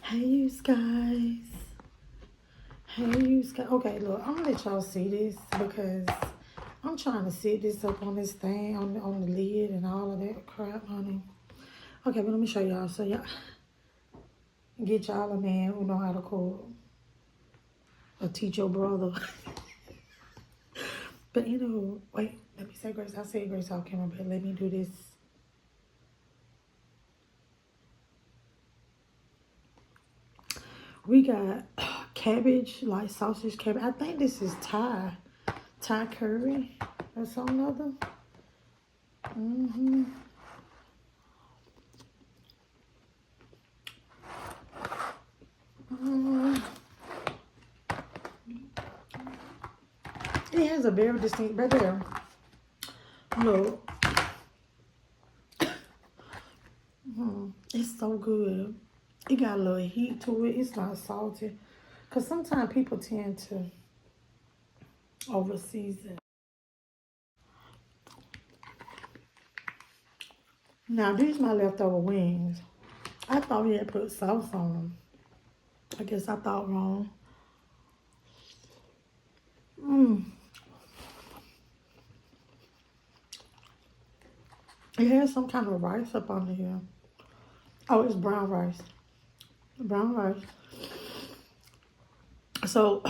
Hey, you guys. Hey, you guys. Okay, look, I'm gonna let y'all see this because I'm trying to set this up on this thing, on the lid and all of that crap, honey. Okay, but let me show y'all. So y'all get y'all a man who know how to cook or teach your brother. But wait, let me say grace. I said grace off camera, but let me do this. We got cabbage, like sausage cabbage. I think this is Thai curry or something other. It has a very distinct, right there. Look, it's so good. It got a little heat to it. It's not salty. Because sometimes people tend to over season. Now, these my leftover wings. I thought he had put sauce on them. I guess I thought wrong. It has some kind of rice up under here. Oh, it's brown rice. Brown rice. So,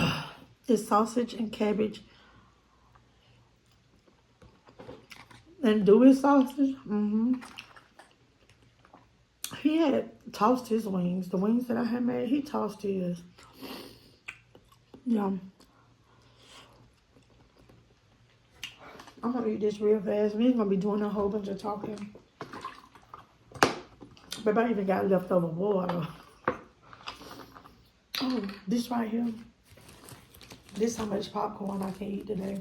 it's sausage and cabbage. And Dewey sausage. He had tossed his wings. The wings that I had made, he tossed his. Yeah. I'm gonna eat this real fast. We ain't gonna be doing a whole bunch of talking. But I even got leftover water. Oh, this right here. This how much popcorn I can eat today.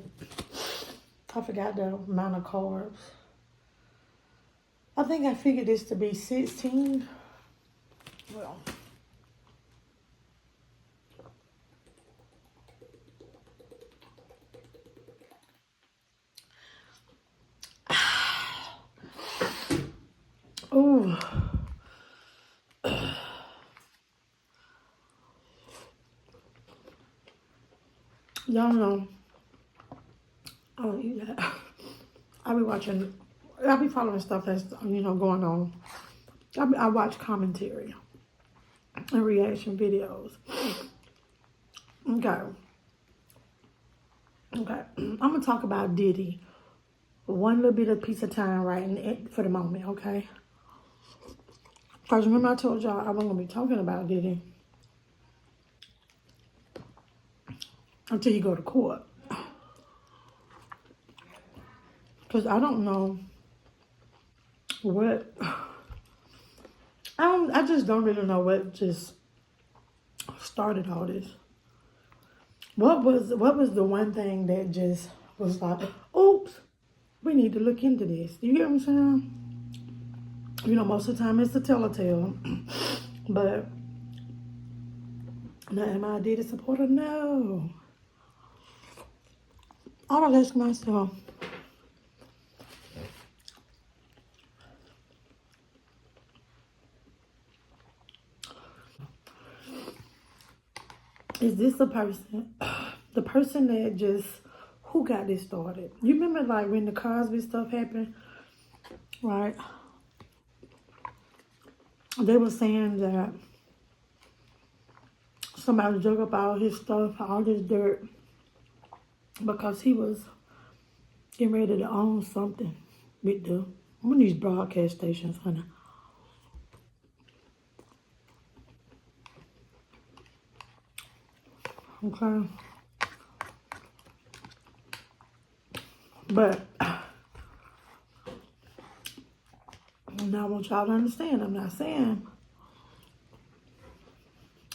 I forgot the amount of carbs. I think I figured this to be 16. Well. Ooh. Y'all know I don't eat that. I be following stuff that's, going on. I watch commentary and reaction videos. Okay. I'm gonna talk about Diddy. One little bit of piece of time right for the moment, okay? Because remember I told y'all I wasn't gonna be talking about Diddy until he go to court. Because I don't know what, I just don't really know what just started all this. What was the one thing that just was like, oops, we need to look into this. You get what I'm saying? Most of the time it's a telltale. But now am I a Diddy supporter? No. I don't ask myself, is this the person that just, who got this started? You remember like when the Cosby stuff happened, right? They were saying that somebody dug up all his stuff, all this dirt, because he was getting ready to own something with one of these broadcast stations, honey. Okay. But now I want y'all to understand, I'm not saying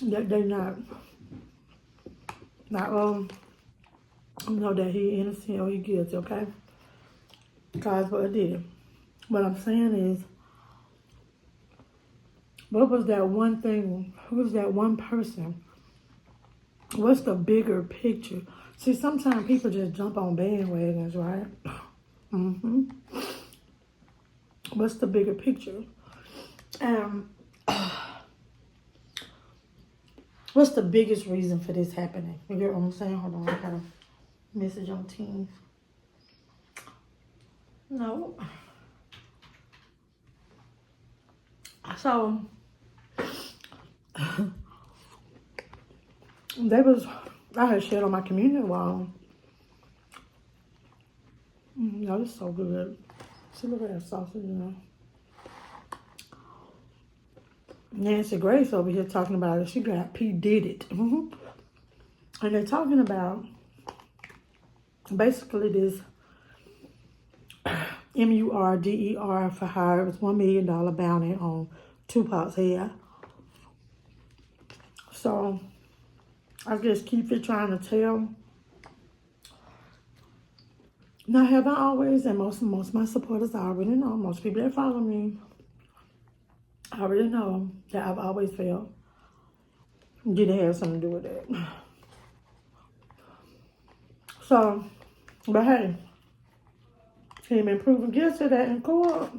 that they're not that he innocent or he guilty, okay? Because what I did. What I'm saying is, what was that one thing? Who was that one person? What's the bigger picture? See, sometimes people just jump on bandwagons, right? What's the bigger picture? What's the biggest reason for this happening? You get what I'm saying? Hold on, I got a message on Teams. No. So, I had shit on my community wall. Y'all, it's so good. See, look at that sausage, you know. Nancy Grace over here talking about it. She got Diddit. And they're talking about basically this MURDER for hire. It was $1 million bounty on Tupac's head. So I guess keep it trying to tell. Now, have I always, and most of my supporters already know, most people that follow me already know that I've always felt Diddy had something to do with that. So, but hey, he ain't been proven guilty of that in court.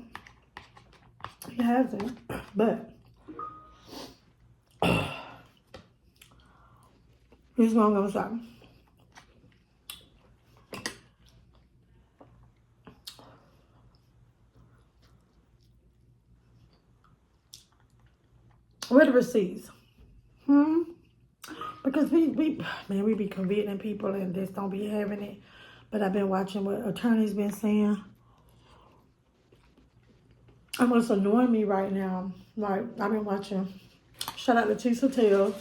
He hasn't, but he's gonna go stop. Where the receipts? Because we be convicting people and just don't be having it. But I've been watching what attorneys been saying. And what's annoying me right now, like I've been watching, shout out to Tisa Tell,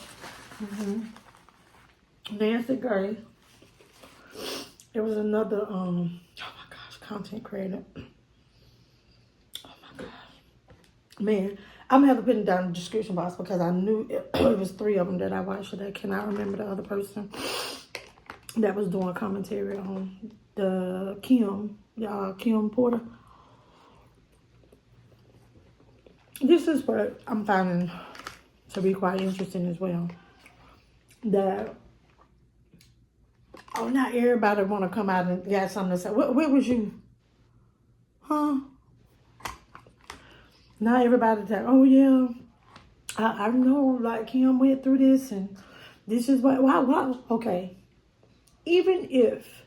Nancy Gray. There was another, oh my gosh, content creator. Oh my gosh. Man, I'm gonna have to put it down in the description box because I knew it was 3 of them that I watched today. I cannot remember the other person that was doing commentary on the Kim Porter. This is what I'm finding to be quite interesting as well. That, not everybody want to come out and got something to say. Where was you? Huh? Not everybody say, oh yeah, I know, like Kim went through this and this is why, okay. Even if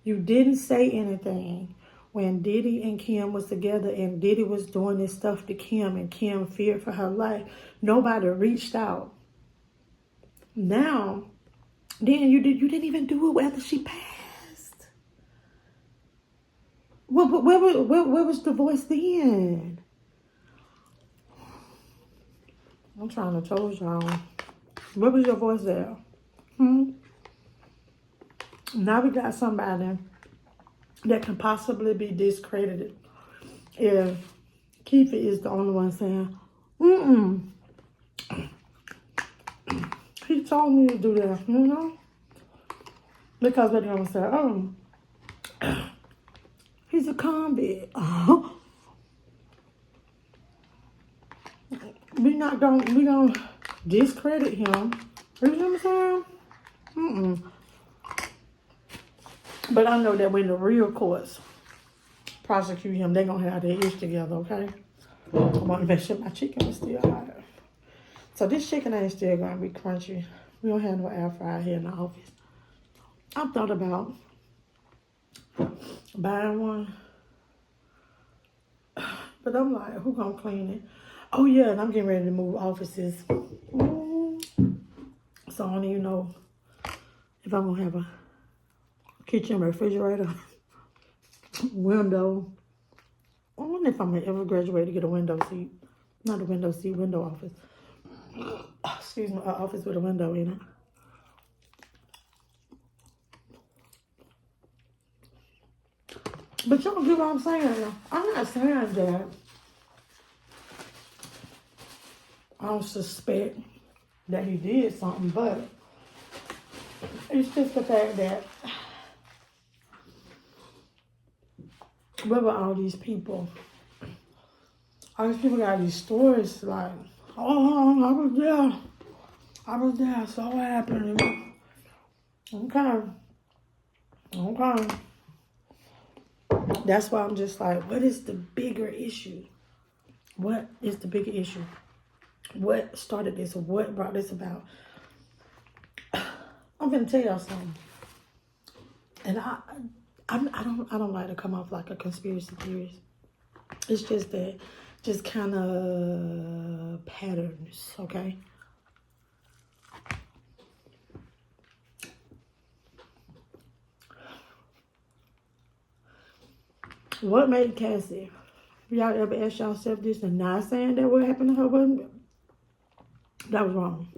you didn't say anything when Diddy and Kim was together and Diddy was doing this stuff to Kim and Kim feared for her life, nobody reached out. Now, then you didn't even do it after she passed. Where was the voice then? I'm trying to tell y'all. Where was your voice there? Now we got somebody that can possibly be discredited if Keefe is the only one saying, he told me to do that, you know? Because they're going to say, he's a convict. We gonna discredit him. You know what I'm saying? But I know that when the real courts prosecute him, they're gonna have their ish together, okay? I want to make sure my chicken is still hot. So this chicken ain't still gonna be crunchy. We don't have no air fryer here in the office. I've thought about buying one. But I'm like, who gonna clean it? Oh yeah, and I'm getting ready to move offices. So I don't even know if I'm gonna have a kitchen, refrigerator, window. I wonder if I'm gonna ever graduate to get a window seat. Not a window seat, window office. Excuse me, an office with a window in it. But y'all get what I'm saying. I'm not saying that I don't suspect that he did something, but it's just the fact that where were all these people? All these people got these stories like, oh, I was there, so what happened? Okay. That's why I'm just like, what is the bigger issue? What is the bigger issue? What started this? What brought this about? I'm gonna tell y'all something. And I don't like to come off like a conspiracy theorist. It's just that, just kind of patterns, okay? What made Cassie? Y'all ever ask yourself this? And not saying that what happened to her wasn't, that was wrong.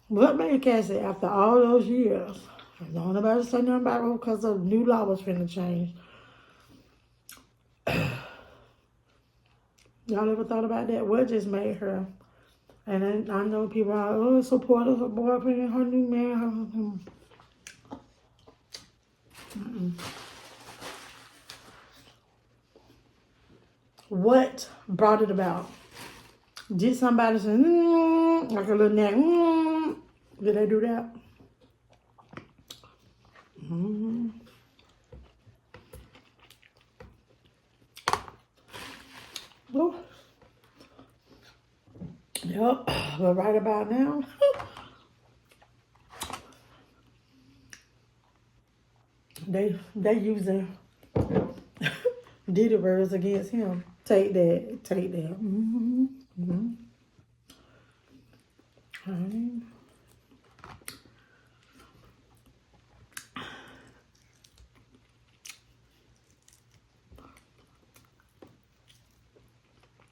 What made Cassie, after all those years, I don't know about to say nothing about her because a new law was finna change. Y'all ever thought about that? What just made her? And I know people are supportive of her boyfriend and her new man. What brought it about? Did somebody say, like a little neck, did they do that? Oh. Yep, but right about now, they using Diddy words against him. Take that, take that. Honey.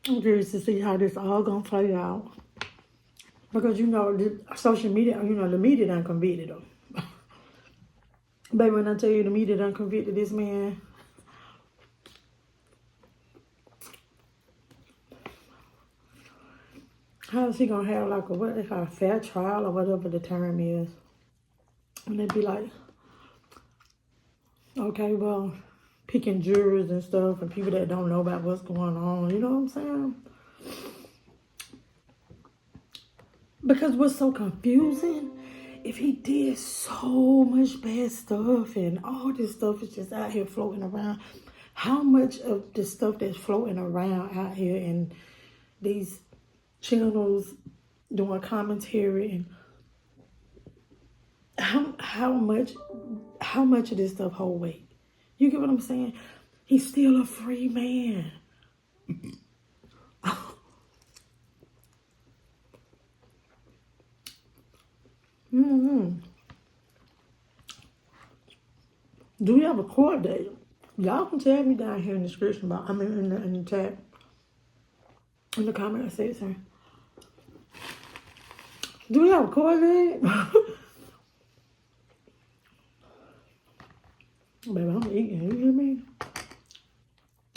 I'm curious to see how this all gonna play out. Because, you know, the social media, you know, the media done convicted him. Baby, when I tell you the media done convicted this man, how is he gonna have like what they call a fair trial or whatever the term is? And they'd be like, okay, well, picking jurors and stuff and people that don't know about what's going on, you know what I'm saying? Because what's so confusing, if he did so much bad stuff and all this stuff is just out here floating around, how much of the stuff that's floating around out here in these channels doing commentary, and how much of this stuff hold weight? You get what I'm saying? He's still a free man. Do we have a court date? Y'all can tell me down here in the description box. I mean, in the chat, in the comment section. Do we have a court date? Baby, I'm eating. You hear me?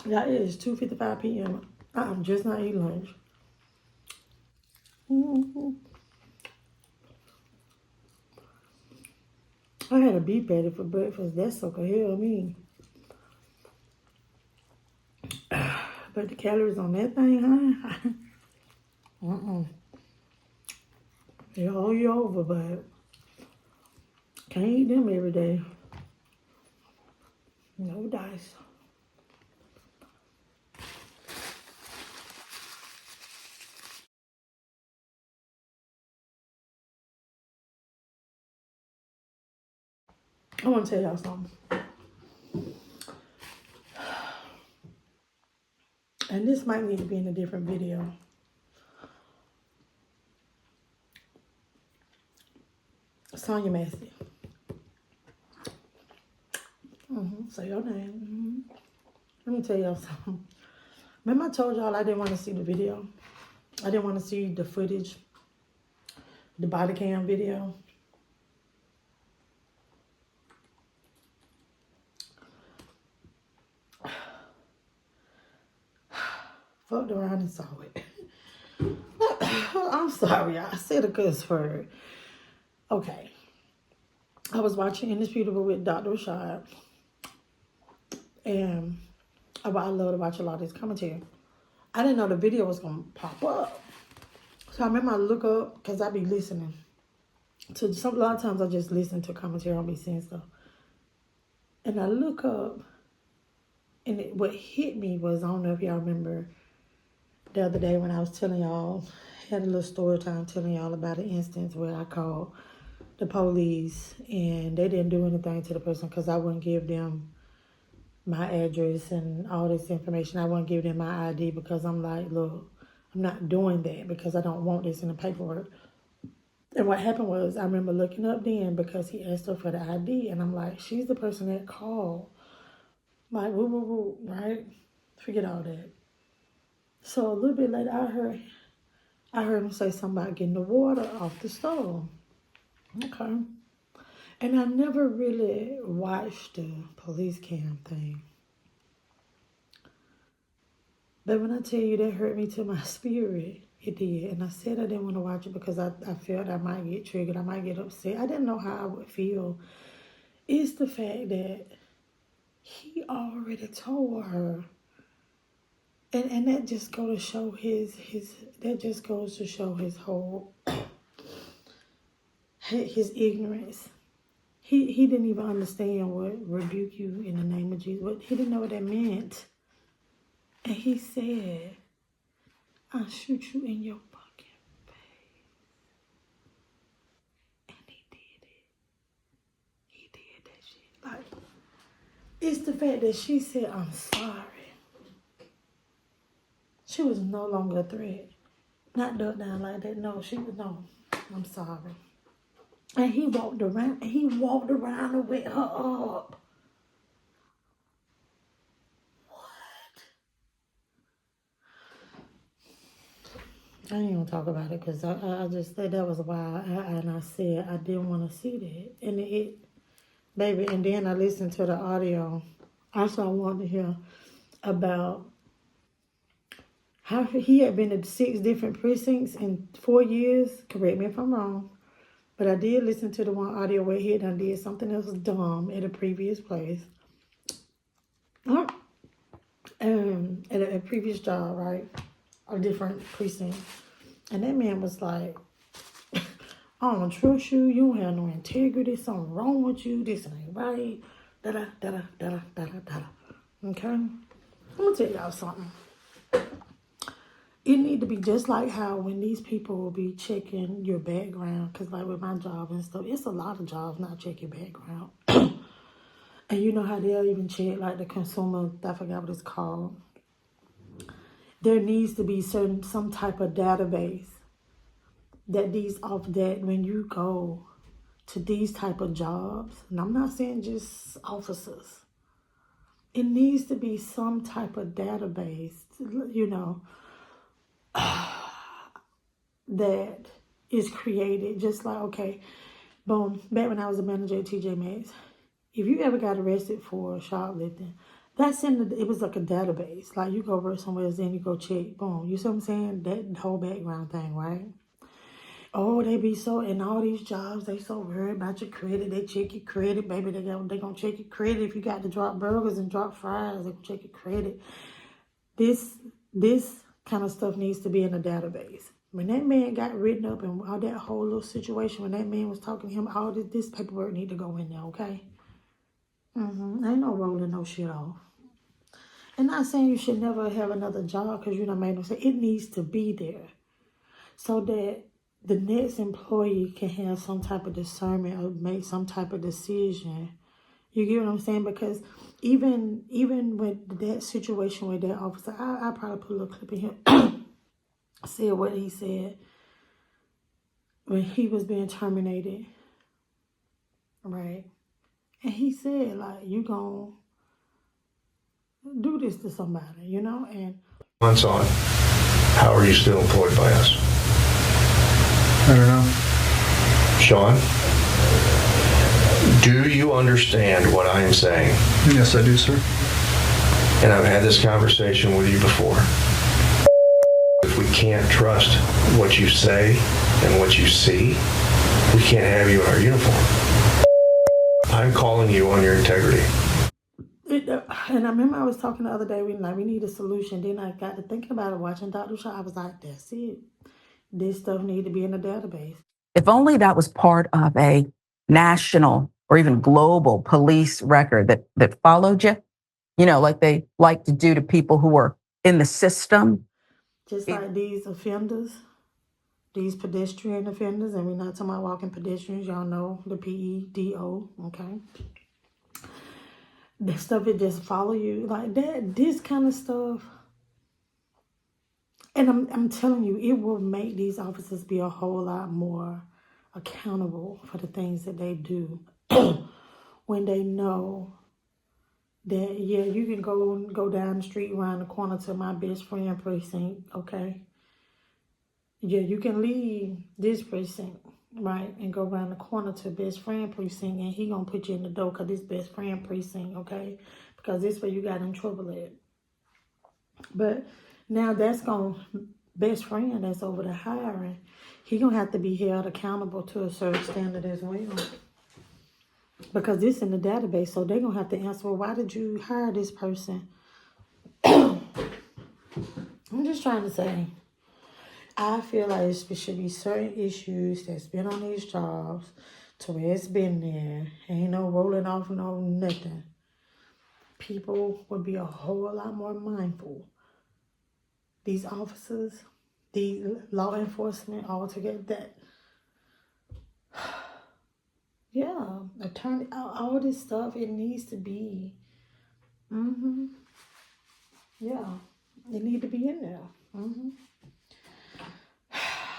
Yeah, it is 2:55 p.m. I'm just not eating lunch. I had a beef patty for breakfast. That's so could hell me. But the calories on that thing, huh? They hold you over, but can't eat them every day. No dice. I want to tell y'all something. And this might need to be in a different video. Sonya Massey. Say your name. Let me tell y'all something. Remember I told y'all I didn't want to see the video? I didn't want to see the footage, the body cam video. Fucked around and saw it. I'm sorry, I said a cuss word. Okay. I was watching Indisputable with Dr. Rashad. And I love to watch a lot of his commentary. I didn't know the video was going to pop up. So I remember I look up, because I be listening. A lot of times I just listen to commentary, I'll be seeing stuff. And I look up, and what hit me was, I don't know if y'all remember, the other day when I was telling y'all, had a little story time telling y'all about an instance where I called the police and they didn't do anything to the person because I wouldn't give them my address and all this information. I wouldn't give them my ID because I'm like, look, I'm not doing that because I don't want this in the paperwork. And what happened was I remember looking up then because he asked her for the ID and I'm like, she's the person that called. Like, woo, woo, woo, right? Forget all that. So a little bit later, I heard him say something about getting the water off the stove. Okay. And I never really watched the police cam thing. But when I tell you that hurt me to my spirit, it did. And I said I didn't want to watch it because I felt I might get triggered. I might get upset. I didn't know how I would feel. It's the fact that he already told her. And that just goes to show his whole his ignorance. He didn't even understand what rebuke you in the name of Jesus. He didn't know what that meant. And he said, I'll shoot you in your fucking face. And he did it. He did that shit. Like, it's the fact that she said, I'm sorry. She was no longer a threat. Not ducked down like that. No, I'm sorry. And he walked around and with her up. What? I ain't gonna talk about it because I just said that was wild. And I said I didn't want to see that. And baby, and then I listened to the audio. Also, I wanted to hear about how he had been to 6 different precincts in 4 years. Correct me if I'm wrong. But I did listen to the one audio where he had did something else dumb at a previous place. At a previous job, right? A different precinct. And that man was like, I don't trust you. You don't have no integrity. Something wrong with you. This ain't right. Da-da. Okay? I'm going to tell y'all something. It need to be just like how when these people will be checking your background, because like with my job and stuff, it's a lot of jobs not check your background. And you know how they'll even check like the consumer, I forgot what it's called. There needs to be some type of database that when you go to these type of jobs, and I'm not saying just officers, it needs to be some type of database, you know, that is created just like, okay, boom, back when I was a manager at TJ Maxx, if you ever got arrested for shoplifting, it was like a database. Like you go work somewhere else, then you go check, boom, you see what I'm saying? That whole background thing, right? Oh, they be so, in all these jobs, they so worried about your credit. They check your credit, baby. They gonna check your credit. If you got to drop burgers and drop fries, they gonna check your credit. This kind of stuff needs to be in a database. When that man got written up and all that whole little situation, when that man was talking to him, all this paperwork need to go in there, okay? Ain't no rolling no shit off. And not saying you should never have another job because you done made them say it needs to be there so that the next employee can have some type of discernment or make some type of decision. You get what I'm saying? Because even with that situation with that officer, I probably put a little clip in here. Said what he said when he was being terminated, right? And he said, like, you gonna do this to somebody, you know? And months on, how are you still employed by us? I don't know. Sean, do you understand what I am saying? Yes, I do, sir. And I've had this conversation with you before. If we can't trust what you say and what you see, we can't have you in our uniform. I'm calling you on your integrity. And I remember I was talking the other day, we need a solution. Then I got to thinking about it, watching Dr. Shaw. I was like, that's it. This stuff need to be in a database. If only that was part of a national or even global police record that followed you, you know, like they like to do to people who are in the system. Just like these offenders, these pedestrian offenders, and we're not talking about walking pedestrians, y'all know the PEDO, okay? That stuff, it just follow you like that. This kind of stuff, and I'm telling you, it will make these officers be a whole lot more accountable for the things that they do when they know that, yeah, you can go down the street around the corner to my best friend precinct, okay? Yeah, you can leave this precinct, right, and go around the corner to best friend precinct, and he gonna put you in the door because this best friend precinct, okay? Because this where you got in trouble at. But now that's gonna, best friend that's over the hiring, he gonna have to be held accountable to a certain standard as well. Because this in the database, so they're gonna have to answer, well, why did you hire this person? I'm just trying to say, I feel like there should be certain issues that's been on these jobs to where it's been there. Ain't no rolling off, no nothing. People would be a whole lot more mindful. These officers, the law enforcement altogether, that, yeah, attorney, all this stuff, it needs to be, yeah, it need to be in there.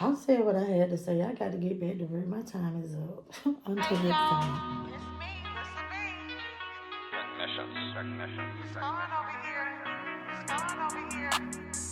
I said what I had to say. I got to get back to work. My time is up. Until next time. It's me. Listen to me. It's on over here. It's on over here.